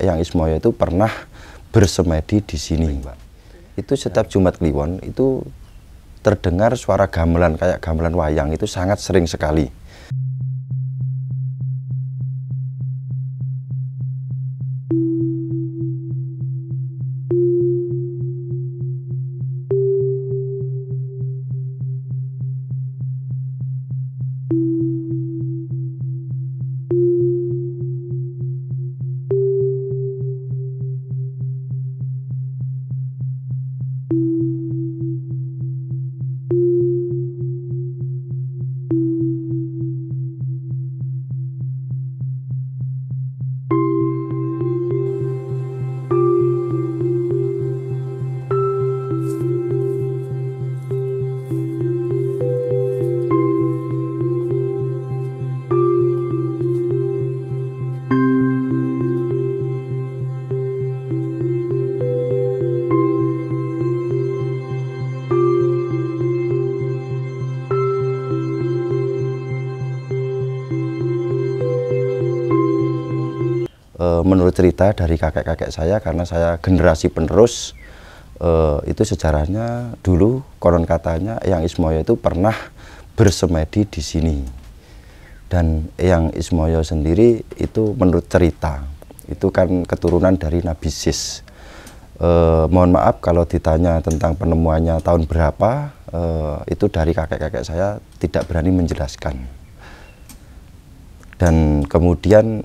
Eyang Ismoyo itu pernah bersemedi di sini, Mbak. Itu setiap Jumat Kliwon itu terdengar suara gamelan kayak gamelan wayang, itu sangat sering sekali. Menurut cerita dari kakek-kakek saya, karena saya generasi penerus, itu sejarahnya dulu konon katanya Eyang Ismoyo itu pernah bersemedi di sini. Dan Eyang Ismoyo sendiri itu menurut cerita, itu kan keturunan dari Nabi Sis. Mohon maaf kalau ditanya tentang penemuannya tahun berapa, itu dari kakek-kakek saya tidak berani menjelaskan. Dan kemudian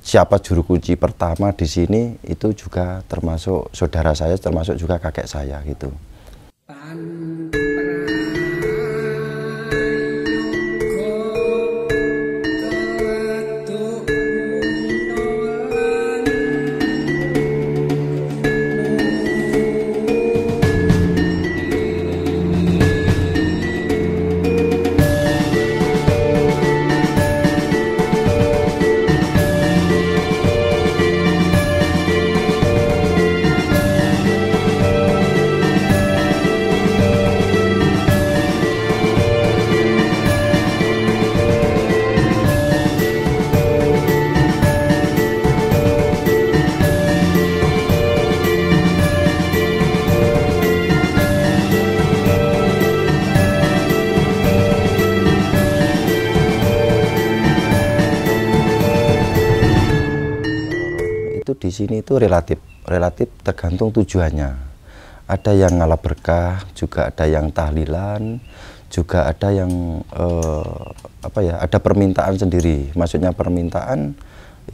siapa juru kunci pertama di sini itu juga termasuk saudara saya, termasuk juga kakek saya gitu. Di sini itu relatif tergantung tujuannya. Ada yang ngalap berkah, juga ada yang tahlilan, juga ada yang ada permintaan sendiri. Maksudnya permintaan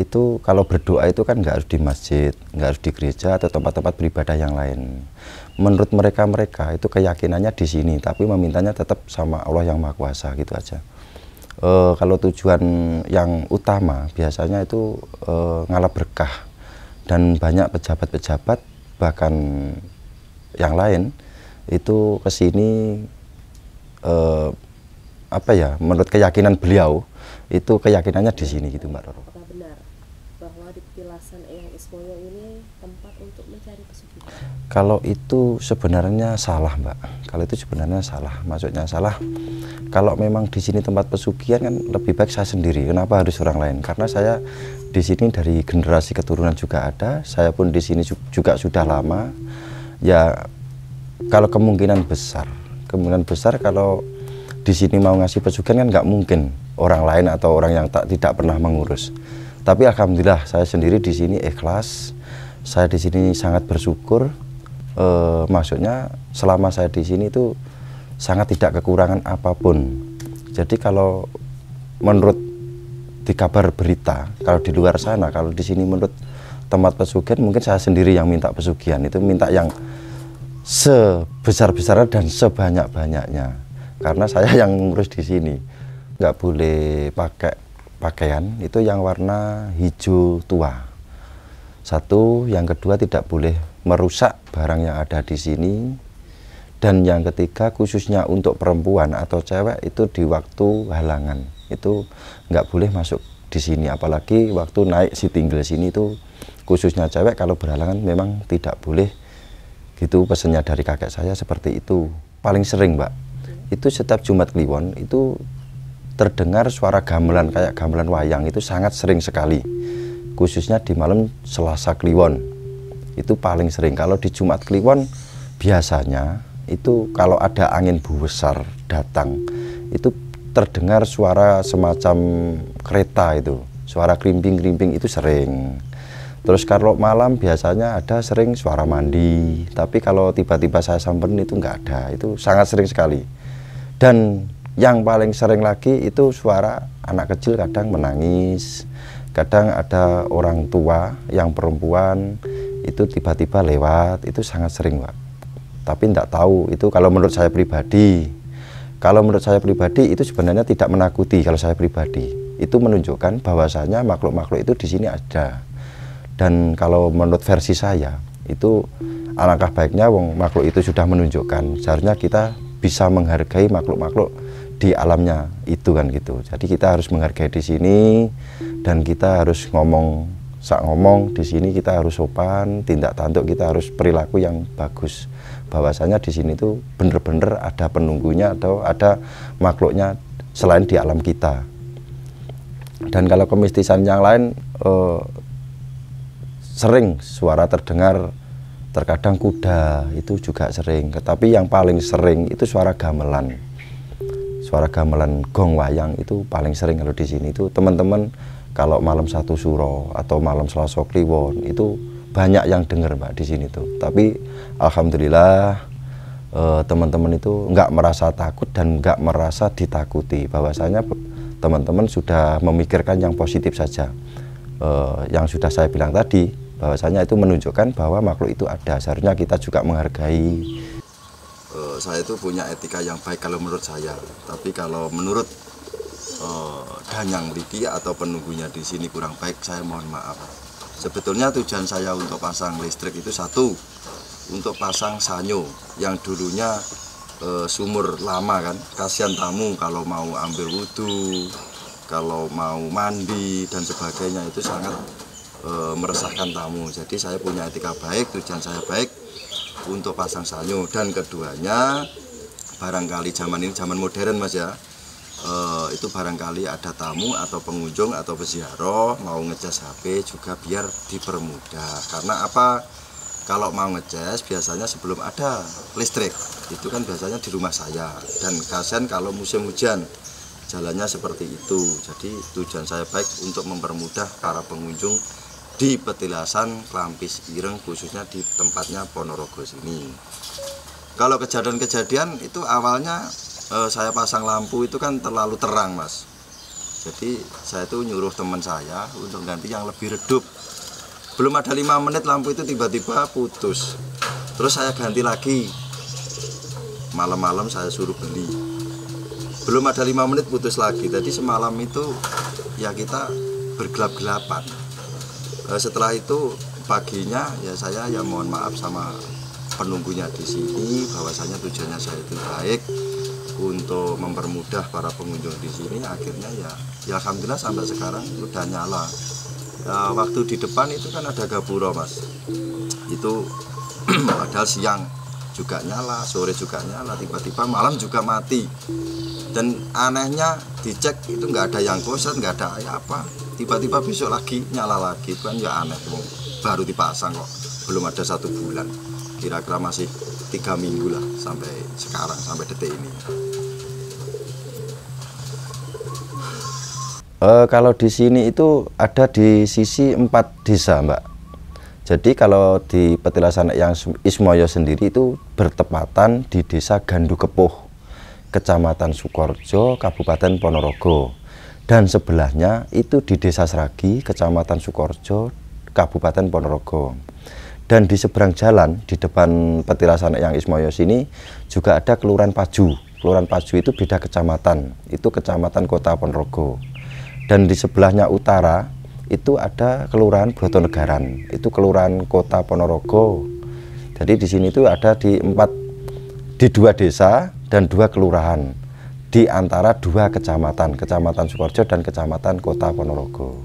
itu kalau berdoa itu kan nggak harus di masjid, nggak harus di gereja atau tempat-tempat beribadah yang lain. Menurut mereka itu keyakinannya di sini, tapi memintanya tetap sama Allah yang Maha Kuasa gitu aja. Kalau tujuan yang utama biasanya itu ngalap berkah. Dan banyak pejabat-pejabat bahkan yang lain itu kesini menurut keyakinan beliau itu keyakinannya di sini gitu, Mbak Roro. Apakah benar bahwa di petilasan Eyang Ismoyo ini tempat untuk mencari pesugihan? Kalau itu sebenarnya salah, Mbak. Kalau itu sebenarnya salah, maksudnya salah. Kalau memang di sini tempat pesugihan kan lebih baik saya sendiri. Kenapa harus orang lain? Karena saya di sini dari generasi keturunan juga ada. Saya pun di sini juga sudah lama. Ya kalau kemungkinan besar kalau di sini mau ngasih pesugihan kan nggak mungkin orang lain atau orang yang tidak pernah mengurus. Tapi alhamdulillah saya sendiri di sini ikhlas. Saya di sini sangat bersyukur. Maksudnya selama saya di sini itu sangat tidak kekurangan apapun. Jadi kalau menurut di kabar berita, kalau di luar sana, kalau di sini menurut tempat pesugihan mungkin saya sendiri yang minta pesugihan, itu minta yang sebesar-besarnya dan sebanyak-banyaknya. Karena saya yang ngurus di sini. Nggak boleh pakai pakaian itu yang warna hijau tua. Satu, yang kedua tidak boleh merusak barang yang ada di sini. Dan yang ketiga khususnya untuk perempuan atau cewek itu di waktu halangan itu nggak boleh masuk di sini, apalagi waktu naik si tinggal sini itu khususnya cewek kalau berhalangan memang tidak boleh gitu. Pesannya dari kakek saya seperti itu. Paling sering, Mbak, itu setiap Jumat Kliwon itu terdengar suara gamelan kayak gamelan wayang, itu sangat sering sekali. khususnya di malam Selasa Kliwon itu paling sering. Kalau di Jumat Kliwon biasanya itu kalau ada angin besar datang itu terdengar suara semacam kereta, itu suara krimping-krimping itu sering. Terus kalau malam biasanya ada sering suara mandi, tapi kalau tiba-tiba saya samperin itu nggak ada, itu sangat sering sekali. Dan yang paling sering lagi itu suara anak kecil kadang menangis, kadang ada orang tua yang perempuan itu tiba-tiba lewat, itu sangat sering Pak. Tapi tidak tahu itu kalau menurut saya pribadi. Kalau menurut saya pribadi itu sebenarnya tidak menakuti. Kalau saya pribadi itu menunjukkan bahwasanya makhluk-makhluk itu di sini ada. Dan kalau menurut versi saya itu alangkah baiknya makhluk itu sudah menunjukkan, seharusnya kita bisa menghargai makhluk-makhluk di alamnya itu kan gitu. Jadi kita harus menghargai di sini dan kita harus ngomong di sini, kita harus sopan, tindak tanduk kita harus perilaku yang bagus. Bahwasanya di sini tuh bener-bener ada penunggunya atau ada makhluknya selain di alam kita. Dan kalau kemistisan yang lain sering suara terdengar, terkadang kuda itu juga sering. Tetapi yang paling sering itu suara gamelan. Suara gamelan gong wayang itu paling sering kalau di sini. Itu teman-teman kalau malam 1 Suro atau malam Selasa Kliwon itu banyak yang dengar Mbak di sini tuh. Tapi alhamdulillah teman-teman itu nggak merasa takut dan nggak merasa ditakuti. Bahwasanya teman-teman sudah memikirkan yang positif saja. Yang sudah saya bilang tadi, bahwasanya itu menunjukkan bahwa makhluk itu ada. Seharusnya kita juga menghargai. Saya itu punya etika yang baik kalau menurut saya. Tapi kalau menurut Danyang Liki atau penunggunya di sini kurang baik, saya mohon maaf. Sebetulnya tujuan saya untuk pasang listrik itu satu, untuk pasang sanyo yang dulunya sumur lama kan. Kasihan tamu kalau mau ambil wudhu, kalau mau mandi dan sebagainya itu sangat meresahkan tamu. Jadi saya punya etika baik, tujuan saya baik untuk pasang sanyo. Dan keduanya barangkali zaman ini zaman modern Mas ya, itu barangkali ada tamu atau pengunjung atau peziarah mau ngecas HP juga biar dipermudah. Karena apa? Kalau mau ngecas biasanya sebelum ada listrik itu kan biasanya di rumah saya, dan kasihan kalau musim hujan jalannya seperti itu. Jadi tujuan saya baik untuk mempermudah para pengunjung di Petilasan Klampis Ireng, khususnya di tempatnya Ponorogo sini. Kalau kejadian-kejadian itu awalnya saya pasang lampu itu kan terlalu terang Mas. Jadi saya tuh nyuruh teman saya untuk ganti yang lebih redup. Belum ada 5 menit lampu itu tiba-tiba putus. Terus saya ganti lagi. Malam-malam saya suruh beli. Belum ada 5 menit putus lagi. Jadi semalam itu ya kita bergelap-gelapan. Setelah itu paginya ya saya ya mohon maaf sama penunggunya di sini, bahwasanya tujuannya saya itu baik untuk mempermudah para pengunjung di sini. Akhirnya ya alhamdulillah sampai sekarang udah nyala. Waktu di depan itu kan ada gapura Mas, itu padahal siang juga nyala, sore juga nyala, tiba-tiba malam juga mati. Dan anehnya dicek itu nggak ada yang koset, nggak ada apa, tiba-tiba besok lagi nyala lagi. Itu kan ya aneh, baru dipasang kok, belum ada 1 bulan, kira-kira masih 3 minggu lah sampai sekarang, sampai detik ini. Kalau di sini itu ada di sisi 4 desa Mbak. Jadi kalau di Petilasan yang Ismoyo sendiri itu bertepatan di desa Gandukepuh, Kecamatan Sukorejo, Kabupaten Ponorogo. Dan sebelahnya itu di desa Sragi, Kecamatan Sukorejo, Kabupaten Ponorogo. Dan di seberang jalan di depan Petilasan yang Ismoyo sini juga ada Kelurahan Paju. Kelurahan Paju itu beda kecamatan, itu Kecamatan Kota Ponorogo. Dan di sebelahnya utara itu ada Kelurahan Brotonegaran, itu Kelurahan Kota Ponorogo. Jadi di sini itu ada di 2 desa dan 2 kelurahan di antara 2 kecamatan, Kecamatan Sukorejo dan Kecamatan Kota Ponorogo.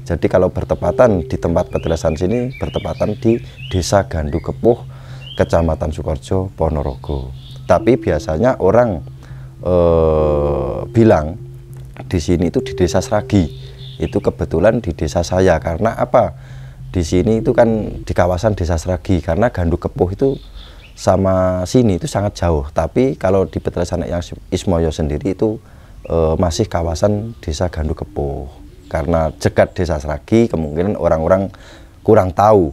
Jadi kalau bertepatan di tempat petilasan sini bertepatan di Desa Gandukepuh, Kecamatan Sukorejo, Ponorogo. Tapi biasanya orang bilang di sini itu di Desa Sragi, itu kebetulan di desa saya. Karena apa? Di sini itu kan di kawasan Desa Sragi, karena Ganduk Kepuh itu sama sini itu sangat jauh. Tapi kalau di Petelasan Eyang Ismoyo sendiri itu masih kawasan Desa Ganduk Kepuh. Karena jegat Desa Sragi, kemungkinan orang-orang kurang tahu.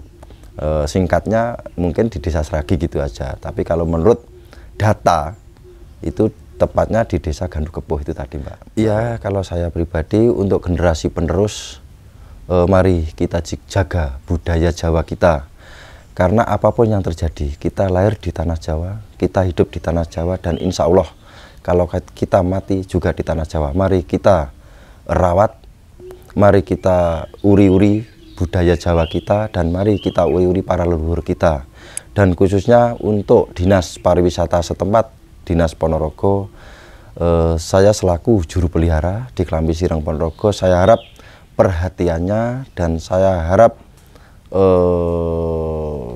Singkatnya mungkin di Desa Sragi gitu aja. Tapi kalau menurut data itu tepatnya di Desa Ganduk Kepuh itu tadi, Mbak. Iya, kalau saya pribadi untuk generasi penerus, mari kita jaga budaya Jawa kita. Karena apapun yang terjadi, kita lahir di tanah Jawa, kita hidup di tanah Jawa, dan insya Allah kalau kita mati juga di tanah Jawa. Mari kita rawat, mari kita uri-uri budaya Jawa kita, dan mari kita uri-uri para leluhur kita. Dan khususnya untuk Dinas Pariwisata setempat, Dinas Ponorogo, saya selaku juru pelihara di Klambi Sireng Ponorogo, saya harap perhatiannya, dan saya harap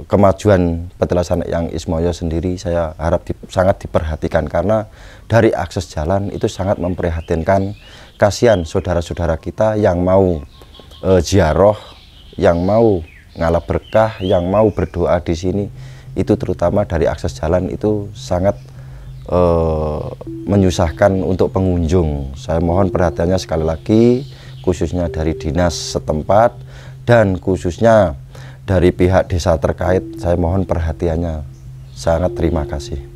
kemajuan Petelasan Eyang Ismoyo sendiri saya harap sangat diperhatikan, karena dari akses jalan itu sangat memprihatinkan. Kasihan saudara-saudara kita yang mau ziarah, yang mau ngalap berkah, yang mau berdoa di sini, itu terutama dari akses jalan itu sangat menyusahkan untuk pengunjung. Saya mohon perhatiannya sekali lagi, khususnya dari dinas setempat dan khususnya dari pihak desa terkait. Saya mohon perhatiannya. Sangat terima kasih.